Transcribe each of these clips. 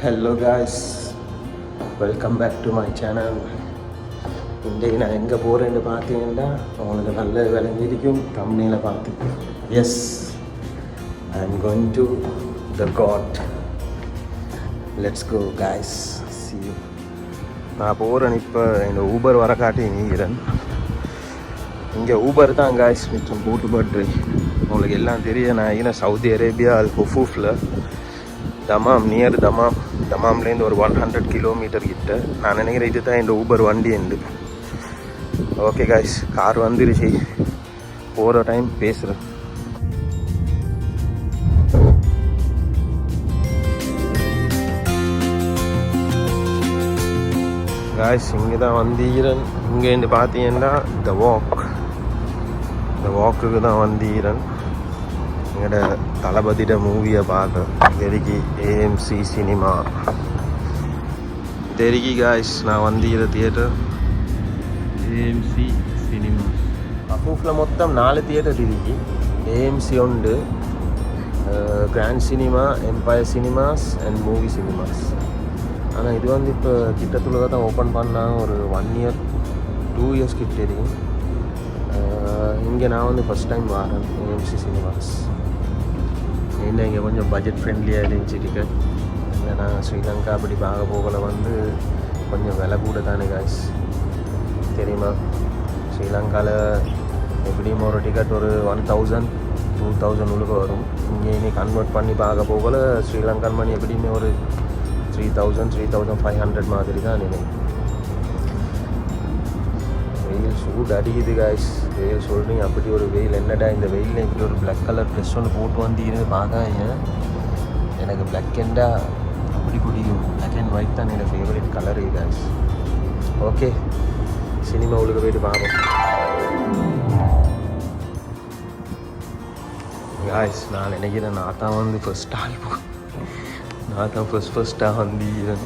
Hello guys, welcome back to my channel. இன்றைக்கு நான் எங்கே போகிறேன்னு பார்த்தீங்கன்னா உங்களுக்கு நல்ல விளங்கியிருக்கும் thumbnail பார்த்து. Yes, I am going to the God. Let's go guys, see you. நான் போகிறேன் இப்போ இந்த ஊபர் வர காட்டி நீக்கிறேன். இங்கே ஊபர் தான் guys மிச்சம் போட்டு பட்டு உங்களுக்கு எல்லாம் தெரியும். நான் இங்கே சவுதி அரேபியா ஹுஃபூஃபில் தமாம் நியர் தமாம்லேருந்து ஒரு 100 கிலோமீட்டர் கிட்ட. நான் நினைக்கிறேன் இது தான் இந்த ஊபர் வண்டி உண்டு. ஓகே காய்ஸ், கார் வந்துருச்சு, போகிற டைம் பேசுகிறேன். காய்ஸ் இங்கே தான் வந்தீரன். இங்கேருந்து பார்த்தீங்கன்னா இந்த வாக்குக்கு தான் வந்தீரன். எங்களோட தளபதியோட மூவியை பார்க்க தெரிக்கி ஏஎம்சி சினிமா தெரிக்கி காய்ஸ். நான் வந்தீர தியேட்டர் ஏஎம்சி சினிமா. அப்பூஃபில் மொத்தம் 4 தியேட்டர் இருக்கு. ஏஎம்சி உண்டு, Grand Cinema, Empire Cinemas and Movie Cinemas. ஆனால் இது வந்து இப்போ கிட்டத்துள்ள தான் ஓப்பன் பண்ணாங்க. ஒரு 1 இயர் 2 இயர்ஸ் கிட்ட இருக்கும். இங்கே நான் வந்து ஃபஸ்ட் டைம் வரேன் ஏஎம்சி சினிமாஸ். என்ன இங்கே கொஞ்சம் பட்ஜெட் ஃப்ரெண்ட்லியாக இருந்துச்சு டிக்கெட். இல்லை நான் ஸ்ரீலங்கா அப்படி பார்க்க போகல வந்து கொஞ்சம் விலை கூட தானே காய்ஸ், தெரியுமா? ஸ்ரீலங்காவில் எப்படியும் ஒரு டிக்கெட் ஒரு 1000-2000 உள்ளுக்கு வரும். இங்கே இனி கன்வெர்ட் பண்ணி பார்க்க போகல ஸ்ரீலங்கன் மணி எப்படியுமே ஒரு 3000-3500 மாதிரி தான் நினைக்கிறேன். வெயில் சூடு அடிக்குது காய்ஸ். வெயில் சொல்கிறீங்க அப்படி ஒரு வெயில். என்னடா இந்த வெயிலில் இப்படி ஒரு பிளாக் கலர் ட்ரெஸ் ஒன்று போட்டு வந்தீங்கன்னு பார்க்காங்க. எனக்கு பிளாக் அண்டா அப்படி பிடிக்கும். பிளாக் அண்ட் ஒயிட் தான் என்னோடய favourite colour guys. Okay, cinema உள்ளுக்கு போய்ட்டு பார்ப்போம் காய்ஸ். நான் நினைக்கிறேன் நான் தான் வந்து ஃபஸ்ட்டாக வந்தீரன்.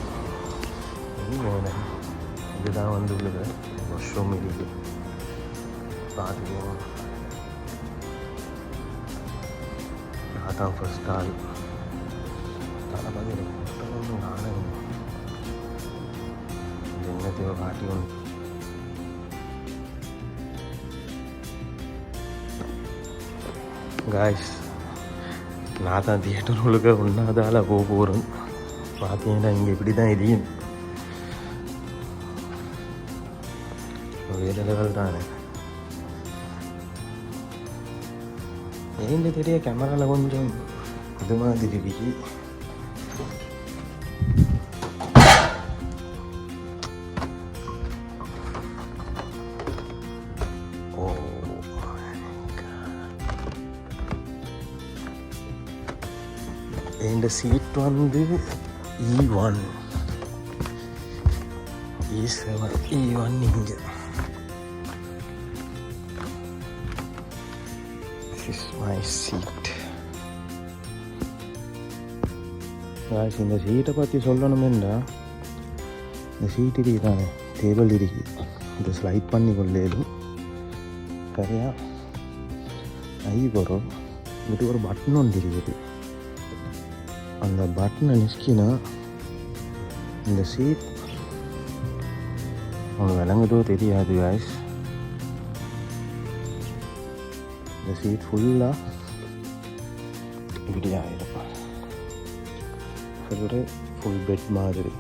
இதுதான் வந்து உள்ளது வாஷ்ரூம் இருக்குது, பார்த்துக்கோங்க. நான் தான் ஃபஸ்ட் ஆள். தளபதி எனக்கு நானே என்னத்தையோ காட்டி ஒன்று. காய்ஸ் நான் தான் தியேட்டர் ஒழுக்க ஒன்றாதால் போகிறேன். பார்த்தீங்கன்னா இங்கே இப்படி தான் இதையும் வேறு லெவல் தானே. ஏன் தெரிய கேமராவில் கொஞ்சம் இது மாதிரி இருக்கு. ஓ இந்த சீட் வந்து E1 E7 E1 இங்கே. This is my seat. guys, இந்த சீட்டை பற்றி சொல்லணுமெண்டா, இந்த சீட் இருக்கு தானே, டேபிள் இருக்கு, இதை ஸ்லைட் பண்ணி கொள்ளேதும் சரியா. போகிறோம் இது ஒரு பட்டன் ஒன்று இருக்குது. அந்த பட்டனை நிற்கினா இந்த சீட் அவங்க விளங்குதோ தெரியாது guys. இந்த சீட் ஃபுல்லாக இப்படி ஆகிடும். ஃபுல் பெட் மாதிரி.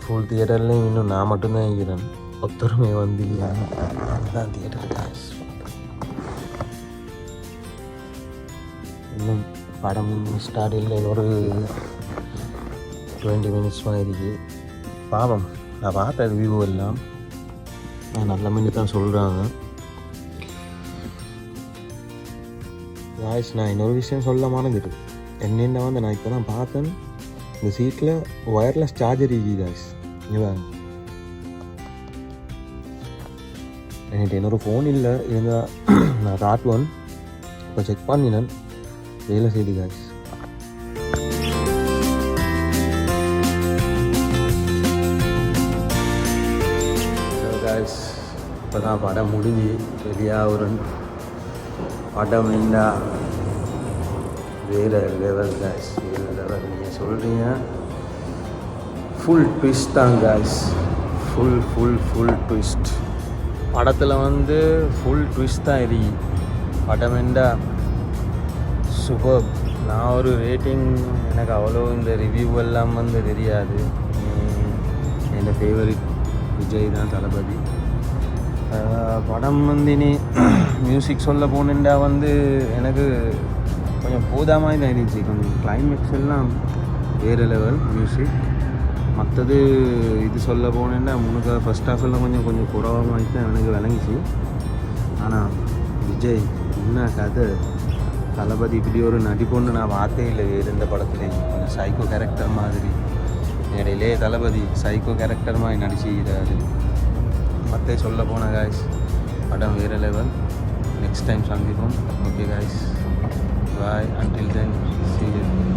ஃபுல் தியேட்டர்லேயும் இன்னும் நான் மட்டும்தான் இருக்கிறேன். ஒத்தருமே வந்து அதுதான் தியேட்டர் guys. இன்னும் படம் ஸ்டார்ட் இல்லை, இன்னொரு 20 மினிட்ஸ் மாதிரி. பாவம், நான் பார்த்த ரிவ்யூ எல்லாம் நான் நல்ல மணி தான் சொல்கிறாங்க காய்ஸ். நான் இன்னொரு விஷயம் சொல்ல மறந்துட்டு என்னென்ன வந்து நான் இப்போ தான் பார்த்தேன். இந்த சீட்டில் ஒயர்லெஸ் சார்ஜர் இருக்கு காய்ஸ். இவன் என்கிட்ட இன்னொரு ஃபோன் இல்லை, இருந்தால் நான் காட்டுவேன். இப்போ செக் பண்ணினேன், வேலை செய்தி காய்ஸ். இப்போ தான் படம் முடிஞ்சு வெளியாக ஒரு படம் என்ன வேறு லெவல் காய்ஸ், வேறு லெவல். நீங்கள் சொல்கிறீங்க ஃபுல் ட்விஸ்ட் தான் guys. Full twist. படத்தில் வந்து ஃபுல் ட்விஸ்ட் தான் இருக்கு. படம் என்ன சூப்பர். நான் ஒரு ரேட்டிங் எனக்கு அவ்வளோ இந்த ரிவ்யூ எல்லாம் வந்து தெரியாது. என்னோட ஃபேவரட் விஜய் தான், தளபதி. படம் வந்து இனி மியூசிக் சொல்ல போனேன்டா வந்து எனக்கு கொஞ்சம் போதாமல் தான் இருந்துச்சு. கொஞ்சம் கிளைமேக்ஸ் எல்லாம் வேறு லெவல் மியூசிக். மற்றது இது சொல்ல போனேன்னா முன்னுக்கு ஃபஸ்ட் ஹாஃப் எல்லாம் கொஞ்சம் குறவாக தான் எனக்கு விளங்கிச்சு. ஆனால் விஜய் என்ன கதை, தளபதி இப்படி ஒரு நடிப்புன்னு நான் பார்த்தே இல்லை வேறு எந்த படத்துலேயும். கொஞ்சம் சைக்கோ கேரக்டர் மாதிரி இடையிலே தளபதி சைக்கோ கேரக்டர் மாதிரி நடிச்சுக்கிறாரு. மற்ற சொல்ல போன காய்ஸ் படம் வேறு லெவல். நெக்ஸ்ட் டைம் சந்திப்போம். Okay guys, bye. Until then see you.